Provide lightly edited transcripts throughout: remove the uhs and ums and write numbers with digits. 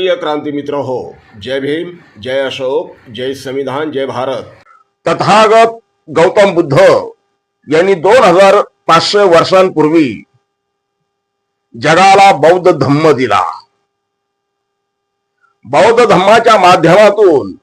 प्रिय क्रांती मित्र हो, जय भीम, जय अशोक, जय संविधान, जय भारत। तथागत गौतम बुद्ध यांनी 2500 वर्षांपूर्वी जगाला बौद्ध धम्म दिला. बौद्ध धम्माच्या माध्यमातून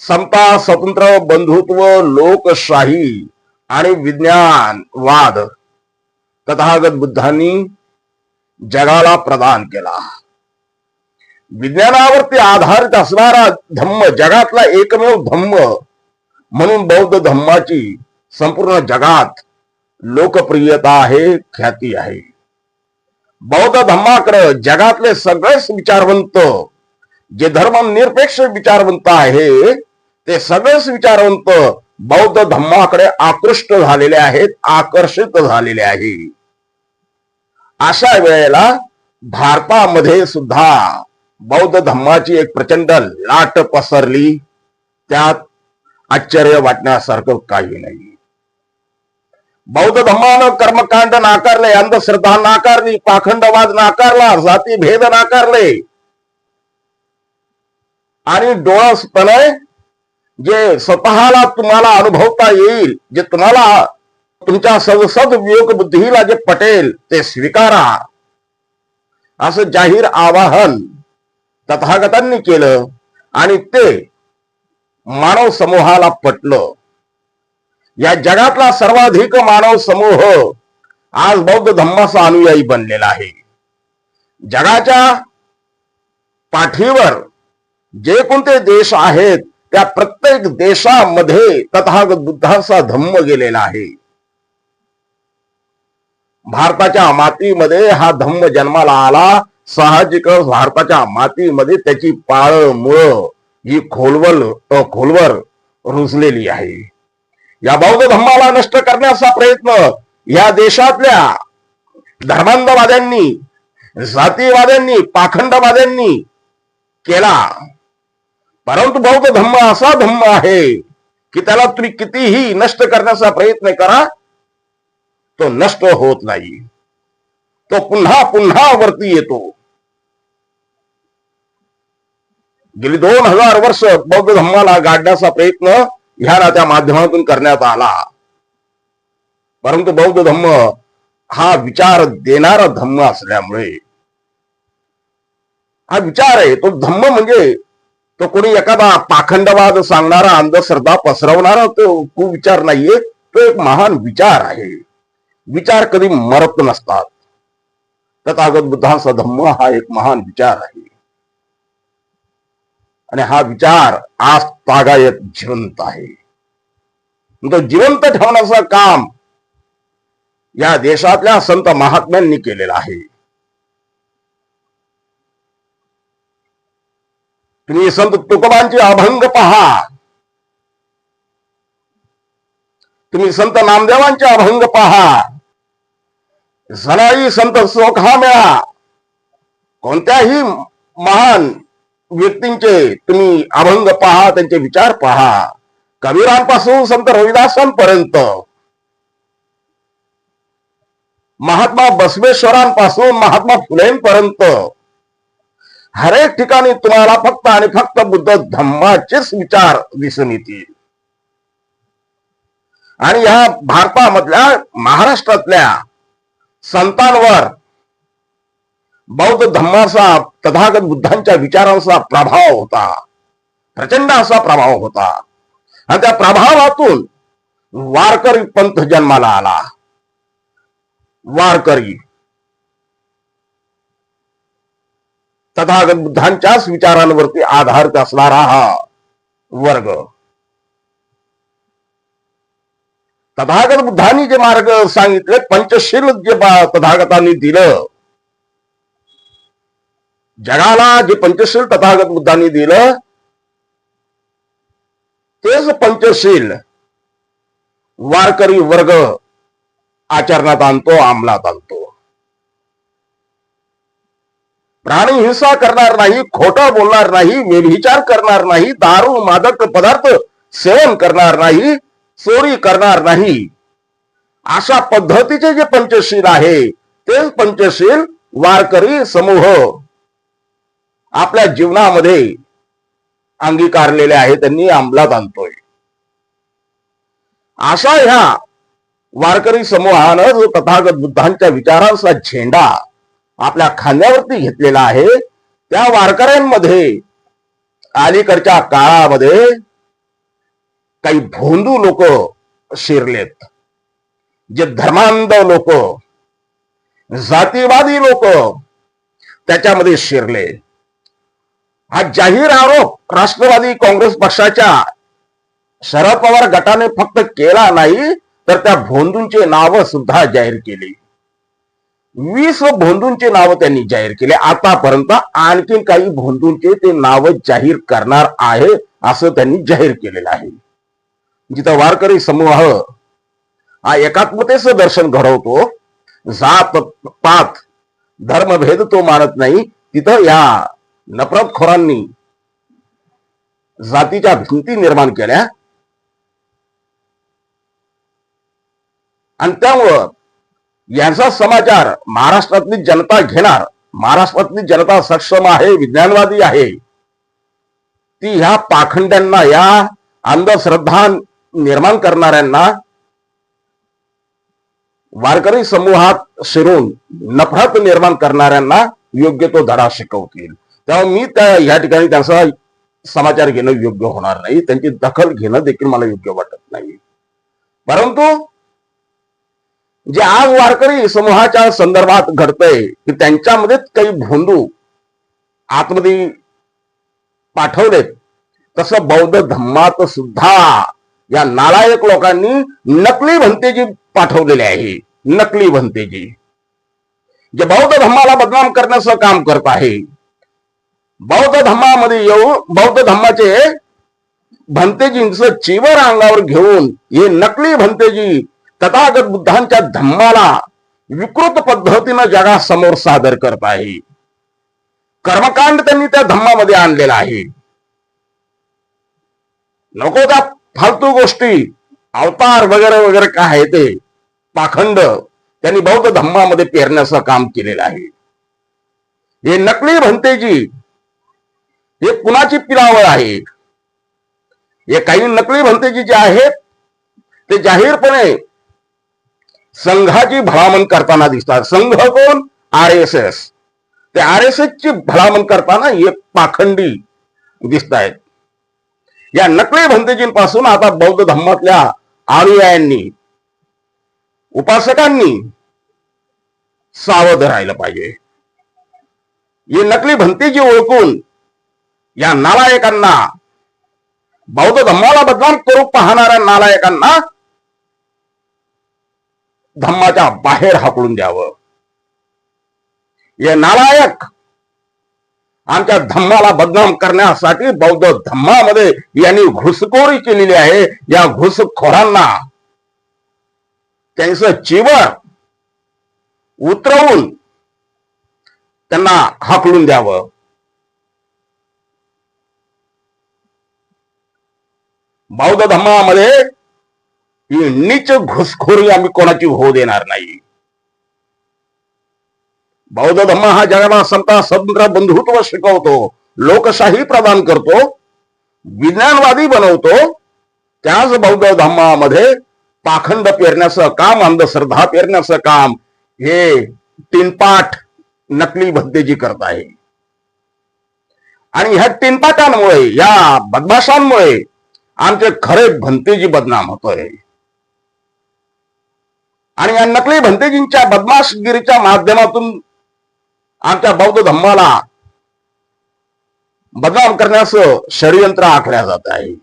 समता, स्वतंत्र, बंधुत्व, लोकशाही आणि विज्ञानवाद तथागत बुद्धांनी जगाला प्रदान केला. विज्ञानावरती आधारित असणारा धम्म, जगातला एकमेव धम्म म्हणून बौद्ध धम्माची संपूर्ण जगात लोकप्रियता आहे, ख्याती आहे. बौद्ध धम्माकडे जगातले सगळेच विचारवंत, जे धर्मनिरपेक्ष विचारवंत आहे, ते सगळेच विचारवंत बौद्ध धम्माकडे आकृष्ट झालेले आहेत, आकर्षित झालेले आहे. अशा वेळेला भारतामध्ये सुद्धा बौद्ध धम्माची एक प्रचंड लाट पसरली. त्यात आश्चर्य वाटण्यासारखं काही नाही. बौद्ध धम्मानं कर्मकांड नाकारले, अंधश्रद्धा नाकारली, पाखंडवाद नाकारला, जातीभेद नाकारले आणि डोळसपणे जे स्वतःला तुम्हाला अनुभवता येईल, जे तुम्हाला तुमच्या सदसद विवेक बुद्धीला जे पटेल ते स्वीकारा, असं जाहीर आवाहन तथागतांनी केलं आणि ते मानव समूहाला पटलं. या जगातला सर्वाधिक मानव समूह आज बौद्ध धम्माचा अनुयायी बनलेला आहे. जगाच्या पाठीवर जे कोणते देश आहेत, त्या प्रत्येक देशामध्ये तथागत बुद्धाचा धम्म गेलेला आहे. भारताच्या मातीमध्ये हा धम्म जन्माला आला. साहजिकच भारताच्या मातीमध्ये त्याची पाळं मुळं ही खोलवर रुजलेली आहे. या बौद्ध धम्माला नष्ट करण्याचा प्रयत्न या देशातल्या धर्मांधवाद्यांनी, जातीवाद्यांनी, पाखंडवाद्यांनी केला. परंतु बौद्ध धम्म असा धम्म आहे की त्याला तुम्ही कितीही नष्ट करण्याचा प्रयत्न करा, तो नष्ट होत नाही. तो पुन्हा पुन्हा वरती येतो. गेली 2000 वर्ष बौद्ध धम्माला गाडण्याचा प्रयत्न ह्या नात्या माध्यमातून करण्यात आला. परंतु बौद्ध धम्म हा विचार देणारा धम्म असल्यामुळे, हा विचार आहे तो धम्म, म्हणजे तो कोणी एखादा पाखंडवाद सांगणारा, अंधश्रद्धा पसरवणारा तो कुविचार नाहीये. तो एक महान विचार आहे. विचार कधी मरत नसतात. तथागत बुद्धांचा धम्म हा एक महान विचार आहे आणि हा विचार आज तागायत जिवंत आहे. तो जिवंत ठेवण्याचं काम या देशातल्या संत महात्म्यांनी केलेलं आहे. तुम्ही संत तुकोबांचे अभंग पहा, तुम्ही संत नामदेवांचे अभंग पहा, सनाई संत सोखाम्या, कोणत्याही महान व्यक्तींचे तुम्ही अभंग पहा, त्यांचे विचार पहा. कबीरांपासून संत रविदासांपर्यंत, महात्मा बसवेश्वरांपासून महात्मा फुलेंपर्यंत हर एक ठिकाणी तुम्हाला फक्त आणि फक्त बुद्ध धम्माचेच विचार दिसून येतील. आणि ह्या भारतामधल्या, महाराष्ट्रातल्या संतांवर बौद्ध धम्माचा, तथागत बुद्धांच्या विचारांचा प्रभाव होता, प्रचंड असा प्रभाव होता. आणि त्या प्रभावातून वारकरी पंथ जन्माला आला. वारकरी तथागत बुद्धांच्याच विचारांवरती आधारित असणारा हा वर्ग. तथागत बुद्धांनी जे मार्ग सांगितले, पंचशील जे तथागतांनी दिलं जगाला, जे पंचशील तथागत बुद्धांनी दिलं, तेच पंचशील वारकरी वर्ग आचरणात आणतो, अंमलात आणतो. प्राणी हिंसा करणार नाही, खोटं बोलणार नाही, व्यभिचार करणार नाही, दारू मादक पदार्थ सेवन करणार नाही, चोरी करणार नाही, अशा पद्धतीचे जे पंचशील आहे, ते पंचशील वारकरी समूह आपल्या जीवनामध्ये अंगीकारलेले आहे, त्यांनी अंमलात आणतोय. अशा ह्या वारकरी समूहानं जो तथागत बुद्धांच्या विचारांचा झेंडा आपल्या खांद्यावरती घेतलेला आहे, त्या वारकऱ्यांमध्ये अलीकडच्या काळामध्ये काही भोंदू लोक शिरलेत, जे धर्मांध लोक, जातीवादी लोक त्याच्यामध्ये शिरले. हा जाहीर आरोप राष्ट्रवादी काँग्रेस पक्षाच्या शरद पवार गटाने फक्त केला नाही, तर त्या भोंदूंचे नाव सुद्धा जाहीर केली. 20 भोंदूंचे नाव त्यांनी जाहीर केले. आतापर्यंत आणखीन काही भोंदूंचे ते नाव जाहीर करणार आहे असं त्यांनी जाहीर केलेलं आहे. जिथं वारकरी समूह हा एकात्मतेचं दर्शन घडवतो, जात पात धर्मभेद तो मानत नाही, तिथं या नफरतखोरांनी जातीच्या भिंती निर्माण केल्या. आणि त्यामुळं यांचा समाचार महाराष्ट्रातली जनता घेणार. महाराष्ट्रातली जनता सक्षम आहे, विज्ञानवादी आहे. ती ह्या पाखंड्यांना, या अंधश्रद्धा निर्माण करणाऱ्यांना वारकरी समूहात शिरून नफरत निर्माण करणाऱ्यांना योग्य तो धडा शिकवतील. तेव्हा मी या ठिकाणी त्यांचा समाचार घेणं योग्य होणार नाही, त्यांची दखल घेणं देखील मला योग्य वाटत नाही. परंतु जे आज वारकरी समूहाच्या संदर्भात घडतंय की त्यांच्यामध्येच काही भोंदू आतमध्ये पाठवलेत, तसं बौद्ध धम्मात सुद्धा या नालायक लोकांनी नकली भंतेजी पाठवलेले आहे. नकली भंतेजी जे बौद्ध धम्माला बदनाम करण्याचं काम करत आहे. बौद्ध धम्मामध्ये येऊन बौद्ध धम्माचे भंतेजींचं चिवर अंगावर घेऊन हे नकली भंतेजी तथागत बुद्धांच्या धम्माला विकृत पद्धतीनं जगासमोर सादर करत आहे. कर्मकांड त्यांनी त्या धम्मामध्ये आणलेला आहे. नको त्या फालतू गोष्टी, अवतार वगैरे वगैरे काय आहे ते पाखंड त्यांनी बौद्ध धम्मामध्ये पेरण्याचं काम केलेलं आहे. हे नकली भंतेजी हे कुणाची पिलावळ आहे? हे काही नकली भंतेजी जे आहेत ते जाहीरपणे संघाची भलामण करताना दिसतात. संघ कोण? RSS. ते RSS ची भलामण करताना हे पाखंडी दिसत आहेत. या नकली भंतेजींपासून आता बौद्ध धम्मातल्या अनुयायांनी, उपासकांनी सावध राहिलं पाहिजे. हे नकली भंतेजी ओळखून या नालायकांना, बौद्ध धम्माला बदनाम करू पाहणाऱ्या नालायकांना धम्माच्या बाहेर हाकलून द्यावं. हे नालायक आमच्या धम्माला बदनाम करण्यासाठी बौद्ध धम्मामध्ये यांनी घुसखोरी केलेली आहे. या घुसखोरांना त्यांचं चिवर उतरवून त्यांना हाकलून द्यावं. बौद्ध धम्मामध्ये ही नीच घुसखोरी आम्ही कोणाची होऊ देणार नाही. बौद्ध धम्म हा जगाला समता, स्वतंत्र, बंधुत्व शिकवतो, लोकशाही प्रदान करतो, विज्ञानवादी बनवतो. त्याच बौद्ध धम्मामध्ये पाखंड पेरण्याचं काम, अंधश्रद्धा पेरण्याचं काम हे तीनपाठ नकली भंतेजी करत आहे. आणि ह्या तीनपाठांमुळे, या बदमाशांमुळे आमचे खरे भंतेजी बदनाम होतोय. आणि या नकली भंतेजींच्या बदमाशगिरीच्या माध्यमातून आमच्या बौद्ध धम्माला बदनाम करण्याचं षडयंत्र आखल्या जात आहे.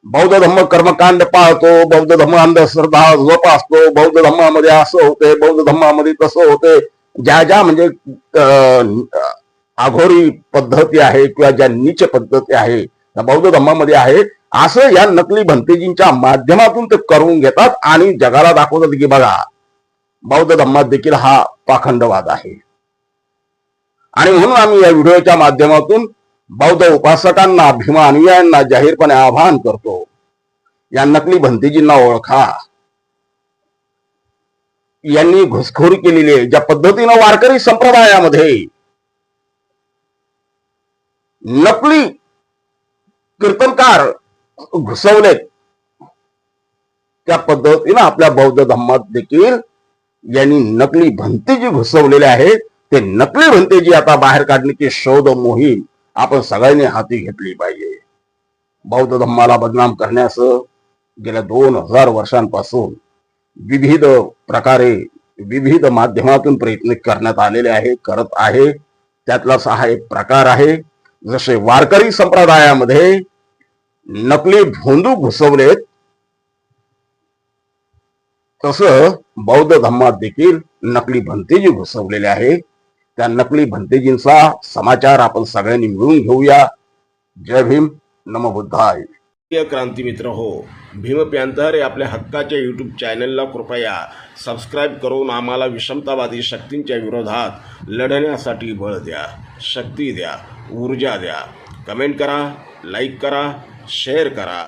बौद्ध धम्म कर्मकांड पाळतो, बौद्ध धम्म अंधश्रद्धा जोपासतो, बौद्ध धम्मामध्ये असं होते, बौद्ध धम्मामध्ये तसं होते. ज्या ज्या म्हणजे अघोरी पद्धती आहे किंवा ज्या नीच पद्धती आहे त्या बौद्ध धम्मामध्ये आहे, असं या नकली भंतेजींच्या माध्यमातून ते करून घेतात आणि जगाला दाखवतात की बघा, बौद्ध धम्मात देखील हा पाखंडवाद आहे. आणि म्हणून आम्ही या व्हिडिओच्या माध्यमातून बौद्ध उपासकांना, भीमा अनुयायांना जाहीरपणे आवाहन करतो, या नकली भंतेजींना ओळखा. यांनी घुसखोरी केलेली आहे, ज्या पद्धतीनं वारकरी संप्रदायामध्ये नकली कीर्तनकार घुसवलेत, त्या पद्धतीनं आपल्या बौद्ध धर्मात देखील यांनी नकली भंतेजी घुसवलेले आहेत. ते नकली भंतेजी आता बाहेर काढण्याची शोध मोहीम आपण सगळ्यांनी हाती घेतली पाहिजे. बौद्ध धर्माला बदनाम करण्यास गेल्या 2000 वर्षांपासून विविध प्रकारे विविध माध्यमातून प्रयत्न करण्यात आलेले आहे, करत आहे. त्यातलाच हा एक प्रकार आहे. जसे वारकरी संप्रदायामध्ये नकली भोंदू घुसवलेत, तसं बौद्ध धर्मात देखील नकली भंतेजी घुसवलेले आहे. त्या नकली भंतेजींचा समाचार आपण सगळ्यांनी मिळून घेऊया. जय भीम, नमो बुद्धाय. प्रिय क्रांती मित्र हो, भीम पॅन्थर या आपल्या हक्काच्या यूट्यूब चॅनलला कृपया सबस्क्राईब करून आम्हाला विषमतावादी शक्तींच्या विरोधात लढण्यासाठी बळ द्या, शक्ती द्या, ऊर्जा द्या. कमेंट करा, लाईक करा, शेअर करा.